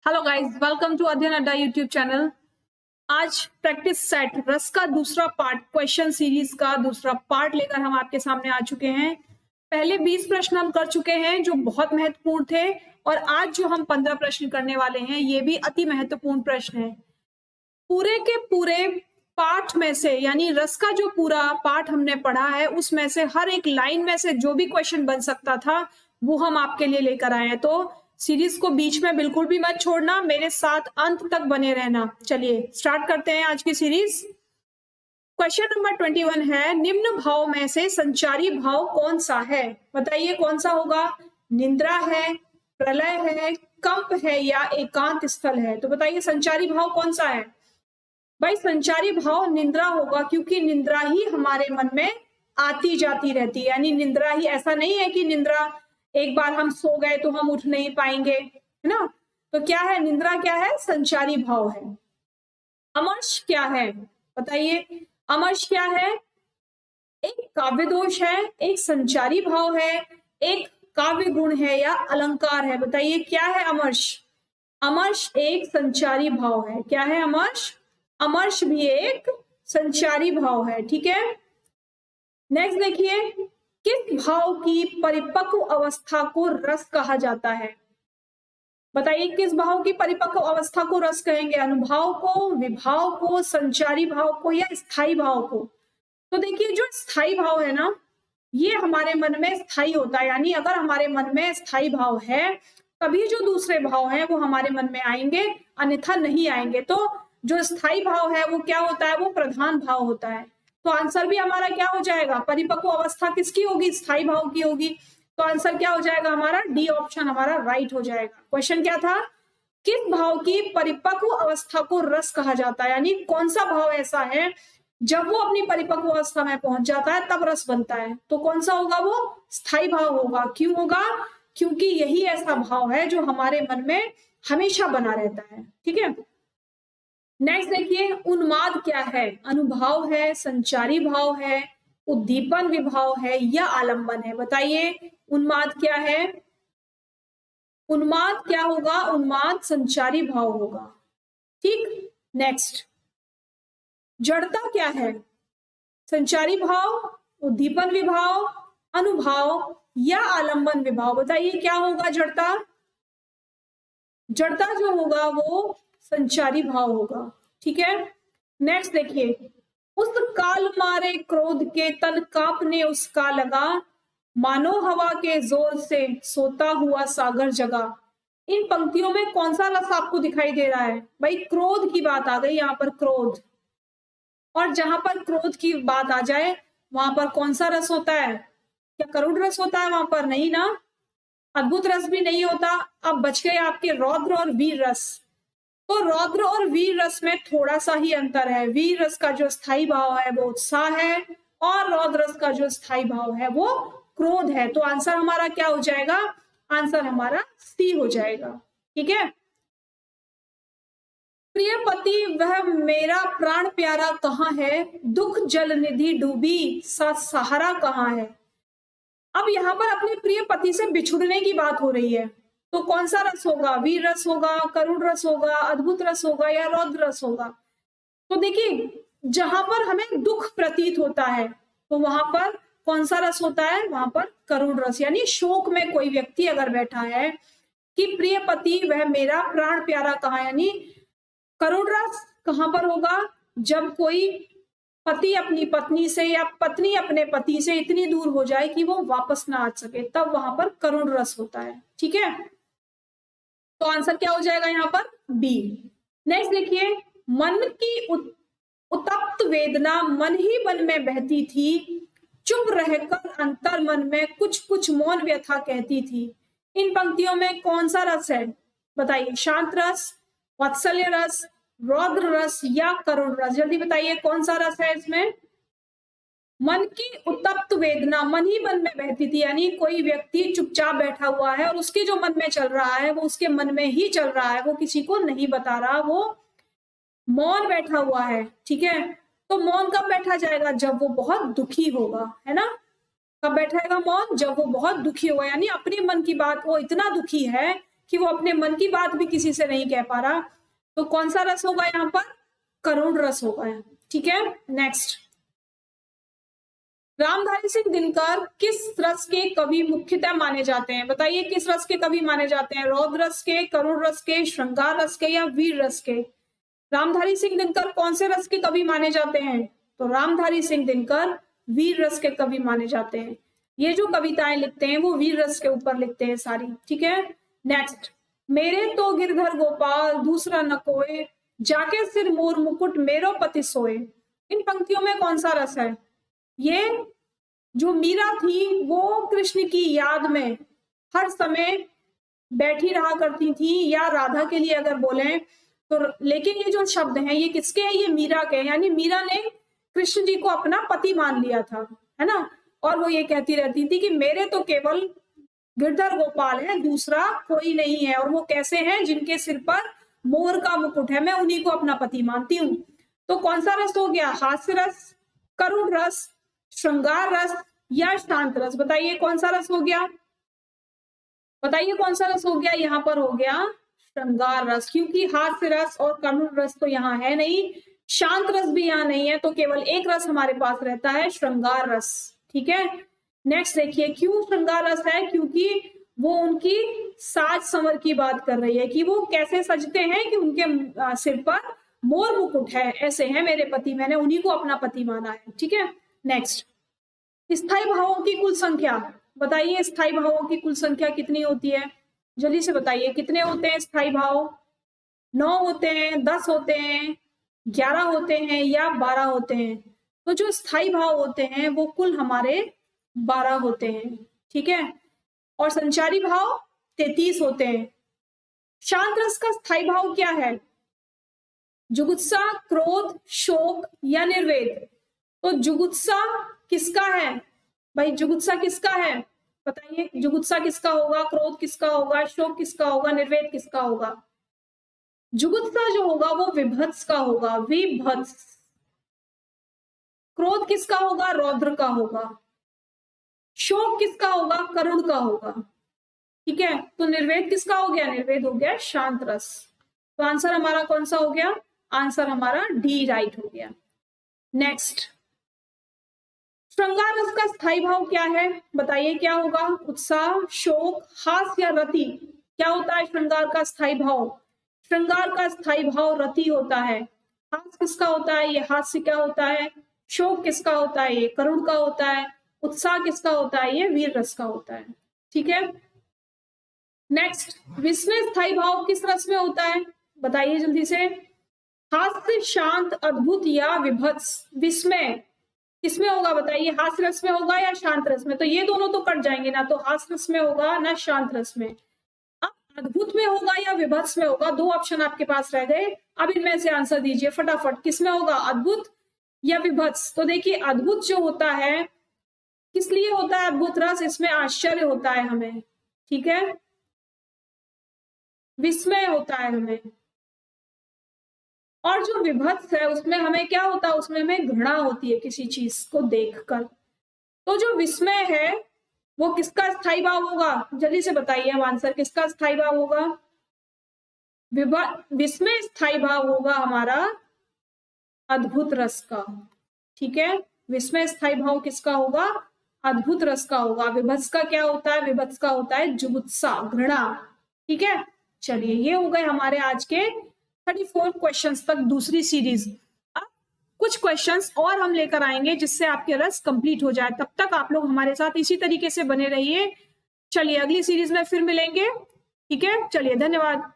Hello guys, welcome to अध्ययन अड्डा YouTube channel. आज प्रैक्टिस सेट रस का दूसरा पार्ट, क्वेश्चन सीरीज का दूसरा पार्ट लेकर हम आपके सामने आ चुके हैं। पहले 20 प्रश्न हम कर चुके हैं जो बहुत महत्वपूर्ण थे, और आज जो हम 15 प्रश्न करने वाले हैं ये भी अति महत्वपूर्ण प्रश्न है। पूरे के पूरे पाठ में से, यानी रस का जो पूरा पाठ हमने पढ़ा है उसमें से हर एक लाइन में से जो भी क्वेश्चन बन सकता था वो हम आपके लिए लेकर आए हैं। तो सीरीज को बीच में बिल्कुल भी मत छोड़ना, मेरे साथ अंत तक बने रहना। चलिए स्टार्ट करते हैं आज की सीरीज। क्वेश्चन नंबर 21 है, निम्न भाव में से संचारी भाव कौन सा है? बताइए कौन सा होगा? निंद्रा है, प्रलय है, कंप है या एकांत स्थल है? तो बताइए संचारी भाव कौन सा है? भाई संचारी भाव निंद्रा होगा, क्योंकि निंद्रा ही हमारे मन में आती जाती रहती है। यानी निंद्रा ही, ऐसा नहीं है कि निंद्रा एक बार हम सो गए तो हम उठ नहीं पाएंगे, है ना? तो क्या है निंद्रा? क्या है? संचारी भाव है। अमर्ष क्या है? बताइए अमर्ष क्या है? एक काव्य दोष है, एक संचारी भाव है, एक काव्य गुण है या अलंकार है? बताइए क्या है अमर्ष? अमर्ष एक संचारी भाव है। क्या है अमर्ष? अमर्ष भी एक संचारी भाव है। ठीक है, नेक्स्ट देखिए, किस भाव की परिपक्व अवस्था को रस कहा जाता है? बताइए किस भाव की परिपक्व अवस्था को रस कहेंगे? अनुभाव को, विभाव को, संचारी भाव को या स्थायी भाव को? तो देखिए जो स्थायी भाव है ना, ये हमारे मन में स्थायी होता है। यानी अगर हमारे मन में स्थायी भाव है तभी जो दूसरे भाव हैं वो हमारे मन में आएंगे, अन्यथा नहीं आएंगे। तो जो स्थायी भाव है वो क्या होता है? वो प्रधान भाव होता है। तो आंसर भी हमारा क्या हो जाएगा? परिपक्व अवस्था किसकी होगी? स्थायी भाव की होगी। तो आंसर क्या हो जाएगा हमारा? डी ऑप्शन हमारा राइट हो जाएगा। क्वेश्चन क्या था? किस भाव की परिपक्व अवस्था को रस कहा जाता है? यानी कौन सा भाव ऐसा है जब वो अपनी परिपक्व अवस्था में पहुंच जाता है तब रस बनता है? तो कौन सा होगा? वो स्थायी भाव होगा। क्यों होगा? क्योंकि यही ऐसा भाव है जो हमारे मन में हमेशा बना रहता है। ठीक है, नेक्स्ट देखिए, उन्माद क्या है? अनुभाव है, संचारी भाव है, उद्दीपन विभाव है या आलंबन है? बताइए उन्माद क्या है? उन्माद क्या होगा? उन्माद संचारी भाव होगा। ठीक, नेक्स्ट, जड़ता क्या है? संचारी भाव, उद्दीपन विभाव, अनुभाव या आलंबन विभाव? बताइए क्या होगा जड़ता? जड़ता जो होगा वो संचारी भाव होगा। ठीक है, नेक्स्ट देखिए, उस काल मारे क्रोध के तन कांपने उसका लगा, मानो हवा के जोर से सोता हुआ सागर जगा। इन पंक्तियों में कौन सा रस आपको दिखाई दे रहा है? भाई क्रोध की बात आ गई यहाँ पर, क्रोध। और जहां पर क्रोध की बात आ जाए वहां पर कौन सा रस होता है? क्या करुण रस होता है वहां पर? नहीं ना, अद्भुत रस भी नहीं होता। अब बच गए आपके रौद्र और वीर रस। तो रौद्र और वीर रस में थोड़ा सा ही अंतर है। वीर रस का जो स्थायी भाव है वो उत्साह है, और रौद्र रस का जो स्थायी भाव है वो क्रोध है। तो आंसर हमारा क्या हो जाएगा? आंसर हमारा सी हो जाएगा। ठीक है, प्रिय पति वह मेरा प्राण प्यारा कहाँ है, दुख जल निधि डूबी सहारा कहाँ है? अब यहाँ पर अपने प्रिय पति से बिछुड़ने की बात हो रही है, तो कौन सा रस होगा? वीर रस होगा, करुण रस होगा, अद्भुत रस होगा या रौद्र रस होगा? तो देखिए जहां पर हमें दुख प्रतीत होता है तो वहां पर कौन सा रस होता है? वहां पर करुण रस। यानी शोक में कोई व्यक्ति अगर बैठा है कि प्रिय पति वह मेरा प्राण प्यारा कहाँ, यानी करुण रस कहां पर होगा? जब कोई पति अपनी पत्नी से या पत्नी अपने पति से इतनी दूर हो जाए कि वो वापस ना आ सके, तब वहां पर करुण रस होता है। ठीक है, तो आंसर क्या हो जाएगा यहाँ पर? बी। नेक्स्ट देखिए, मन की उत्तप्त वेदना मन ही मन में बहती थी, चुप रहकर अंतर मन में कुछ कुछ मौन व्यथा कहती थी। इन पंक्तियों में कौन सा रस है? बताइए, शांत रस, वात्सल्य रस, रौद्र रस या करुण रस? जल्दी बताइए कौन सा रस है इसमें? मन की उत्तप्त वेदना मन ही मन में बहती थी, यानी कोई व्यक्ति चुपचाप बैठा हुआ है और उसके जो मन में चल रहा है वो उसके मन में ही चल रहा है, वो किसी को नहीं बता रहा, वो मौन बैठा हुआ है। ठीक है, तो मौन कब बैठा जाएगा? जब वो बहुत दुखी होगा, है ना? कब बैठेगा मौन? जब वो बहुत दुखी होगा, यानी अपने मन की बात, वो इतना दुखी है कि वो अपने मन की बात भी किसी से नहीं कह पा रहा, तो कौन सा रस होगा यहाँ पर? करुण रस होगा। ठीक है, नेक्स्ट, रामधारी सिंह दिनकर किस रस के कवि मुख्यतः माने जाते हैं? बताइए किस रस के कवि माने जाते हैं? रौद्र रस के, करुण रस के, श्रृंगार रस के या वीर रस के? रामधारी सिंह दिनकर कौन से रस के कवि माने जाते हैं? तो रामधारी सिंह दिनकर वीर रस के कवि माने जाते हैं। ये जो कविताएं लिखते हैं वो वीर रस के ऊपर लिखते हैं सारी। ठीक है, नेक्स्ट, मेरे तो गिरधर गोपाल दूसरा न कोय, जाके सिर मोर मुकुट मेरो पति सोए। इन पंक्तियों में कौन सा रस है? ये जो मीरा थी वो कृष्ण की याद में हर समय बैठी रहा करती थी, या राधा के लिए अगर बोले तो, लेकिन ये जो शब्द हैं ये किसके हैं? ये मीरा के, यानी मीरा ने कृष्ण जी को अपना पति मान लिया था, है ना। और वो ये कहती रहती थी कि मेरे तो केवल गिरधर गोपाल है, दूसरा कोई नहीं है। और वो कैसे हैं? जिनके सिर पर मोर का मुकुट है, मैं उन्हीं को अपना पति मानती हूँ। तो कौन सा रस हो गया? हास्य रस, करुण रस, श्रृंगार रस या शांत रस? बताइए कौन सा रस हो गया? बताइए कौन सा रस हो गया? यहाँ पर हो गया श्रृंगार रस, क्योंकि हास्य रस और करुण रस तो यहाँ है नहीं, शांत रस भी यहाँ नहीं है, तो केवल एक रस हमारे पास रहता है, श्रृंगार रस। ठीक है, नेक्स्ट देखिए, क्यों श्रृंगार रस है? क्योंकि वो उनकी साज संवर की बात कर रही है कि वो कैसे सजते हैं कि उनके सिर पर मोर मुकुट है, ऐसे हैं मेरे पति, मैंने उन्हीं को अपना पति माना है। ठीक है, नेक्स्ट, स्थायी भावों की कुल संख्या। बताइए स्थायी भावों की कुल संख्या कितनी होती है? जल्दी से बताइए कितने होते हैं स्थायी भाव? 9 होते हैं, 10 होते हैं, 11 होते हैं या 12 होते हैं? तो जो स्थायी भाव होते हैं वो कुल हमारे 12 होते हैं। ठीक है, और संचारी भाव 33 होते हैं। शांत रस का स्थायी भाव क्या है? जुगुत्सा, क्रोध, शोक या निर्वेद? तो जुगुत्सा किसका है भाई? जुगुत्सा किसका है? बताइए, जुगुत्सा किसका होगा? क्रोध किसका होगा? शोक किसका होगा? निर्वेद किसका होगा? जुगुत्सा जो होगा वो विभत्स का होगा, विभत्स। क्रोध किसका होगा? रौद्र का होगा। शोक किसका होगा? करुण का होगा। ठीक है, तो निर्वेद किसका हो गया? निर्वेद हो गया शांत रस। तो आंसर हमारा कौन सा हो गया? आंसर हमारा डी राइट हो गया। नेक्स्ट, श्रृंगार रस का स्थायी भाव क्या है? बताइए क्या होगा? उत्साह, शोक, हास्य या रति? क्या होता है श्रृंगार का स्थायी भाव? श्रृंगार का स्थायी भाव रति होता है। हास्य किसका होता है? ये हास्य क्या होता है? शोक किसका होता है? ये करुण का होता है। उत्साह किसका होता है? ये वीर रस का होता है। ठीक है, नेक्स्ट, विस्मय स्थायी भाव किस रस में होता है? बताइए जल्दी से। हास्य, शांत, अद्भुत या विभत्स? विस्मय किसमें होगा? बताइए, हास्य रस में होगा या शांत रस में? तो ये दोनों तो कट जाएंगे, ना तो हास्य रस में होगा ना शांत रस में। अब अद्भुत में होगा या विभत्स में होगा? 2 ऑप्शन आपके पास रह गए, अब इनमें से आंसर दीजिए फटाफट, किसमें होगा? अद्भुत या विभत्स? तो देखिए, अद्भुत जो होता है किस लिए होता है अद्भुत रस? इसमें आश्चर्य होता है हमें। ठीक है, विस्मय होता है हमें। और जो विभत्स है उसमें हमें क्या होता है? उसमें हमें घृणा होती है किसी चीज को देखकर। तो जो विस्मय है वो किसका स्थायी भाव होगा? जल्दी से बताइए अब आंसर, किसका स्थायी भाव होगा? विस्मय स्थायी भाव होगा हमारा अद्भुत रस का। ठीक है, विस्मय स्थायी भाव किसका होगा? अद्भुत रस का होगा। विभत्स का क्या होता है? विभत्स का होता है जुगुत्सा, घृणा। ठीक है, चलिए ये हो गए हमारे आज के 34 क्वेश्चंस तक दूसरी सीरीज। अब कुछ क्वेश्चंस और हम लेकर आएंगे जिससे आपके रस कंप्लीट हो जाए। तब तक आप लोग हमारे साथ इसी तरीके से बने रहिए। चलिए अगली सीरीज में फिर मिलेंगे। ठीक है, चलिए धन्यवाद।